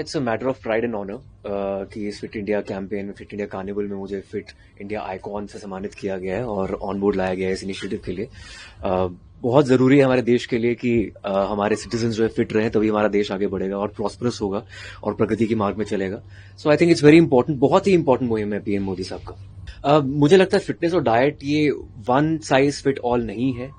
It's a matter of pride and honour कि इस fit India campaign fit India carnival में मुझे fit India icon से सम्मानित किया गया है और ऑन बोर्ड लाया गया है इस इनिशिएटिव के लिए। बहुत जरूरी है हमारे देश के लिए कि हमारे सिटीजन जो है फिट रहें, तभी हमारा देश आगे बढ़ेगा और प्रॉस्परस होगा और प्रगति के मार्ग में चलेगा। So I think it's very important, बहुत ही इंपॉर्टेंट मुहिम है पीएम मोदी साहब का। मुझे लगता है फिटनेस और डाइट ये वन साइज फिट ऑल नहीं है।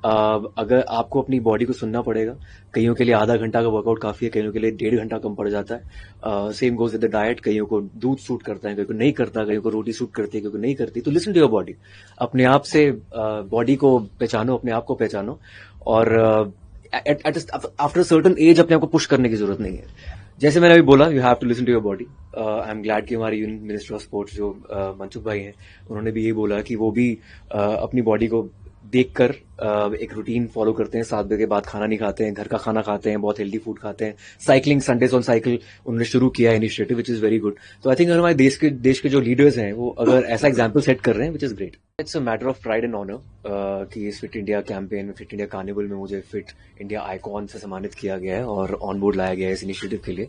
अगर आपको अपनी बॉडी को सुनना पड़ेगा। कईयों के लिए आधा घंटा का वर्कआउट काफी है, कईयों के लिए 1.5 घंटा कम पड़ जाता है। Same goes with the diet. कईयों को दूध सूट करता है, कईयों को नहीं करता, कईयों को रोटी सूट करती है, कईयों को नहीं करती। तो लिसन टू योर बॉडी। अपने आप से बॉडी को पहचानो, अपने आप को पहचानो और आफ्टर सर्टन एज अपने आप को पुश करने की जरूरत नहीं है। जैसे मैंने अभी बोला, you have to listen to your body. I am glad कि हमारे यूनियन मिनिस्टर ऑफ स्पोर्ट्स जो मनसुख भाई हैं, उन्होंने भी यही बोला कि वो भी अपनी बॉडी को देखकर एक रूटीन फॉलो करते हैं। 7 बजे के बाद खाना नहीं खाते हैं, घर का खाना खाते हैं, बहुत हेल्दी फूड खाते हैं। साइकिलिंग, संडेज ऑन साइकिल उन्होंने शुरू किया है initiative, which is very good. तो आई थिंक अगर हमारे देश के जो लीडर्स हैं वो अगर ऐसा एग्जाम्पल सेट कर रहे हैं, which is great. It's a matter of pride and honour कि इस fit India campaign fit India carnival में मुझे फिट इंडिया आइकॉन से सम्मानित किया गया है और ऑन बोर्ड लाया गया है इस इनिशिएटिव के लिए।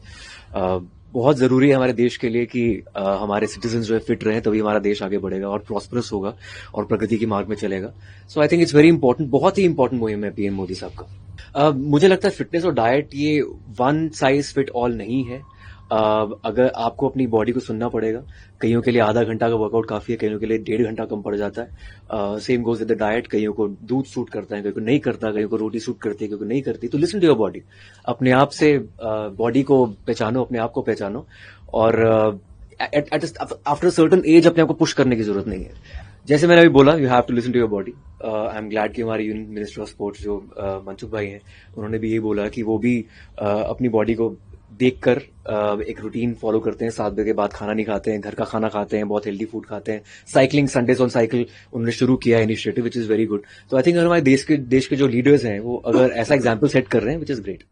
बहुत जरूरी है हमारे देश के लिए कि हमारे सिटीजन जो है फिट रहें, तभी हमारा देश आगे बढ़ेगा और प्रॉस्परस होगा और प्रगति के मार्ग में चलेगा। So I think it's very important, बहुत ही इंपॉर्टेंट मुहिम है पीएम मोदी साहब का। मुझे लगता है फिटनेस और डाइट ये वन साइज फिट ऑल नहीं है। अगर आपको अपनी बॉडी को सुनना पड़ेगा। कईयों के लिए आधा घंटा का वर्कआउट काफी है, कईयों के लिए 1.5 घंटा कम पड़ जाता है। Same goes with the diet. कईयों को दूध सूट करता है, कईयों को नहीं करता, कईयों को रोटी सूट करती है, कईयों को नहीं करती। तो लिसन टू योर बॉडी। अपने आप से बॉडी को पहचानो, अपने आप को पहचानो और आफ्टर सर्टन एज अपने आप को पुश करने की जरूरत नहीं है। जैसे मैंने अभी बोला, you have to listen to your body. I am glad कि हमारे यूनियन मिनिस्टर ऑफ स्पोर्ट्स जो मनसुख भाई हैं, उन्होंने भी यही बोला कि वो भी अपनी बॉडी को देखकर एक रूटीन फॉलो करते हैं। 7 बजे के बाद खाना नहीं खाते हैं, घर का खाना खाते हैं, बहुत हेल्दी फूड खाते हैं। साइकिलिंग, संडेज ऑन साइकिल उन्होंने शुरू किया है initiative, which is very good. तो आई थिंक अगर हमारे देश के जो लीडर्स हैं वो अगर ऐसा एग्जाम्पल सेट कर रहे हैं, विच इज ग्रेट।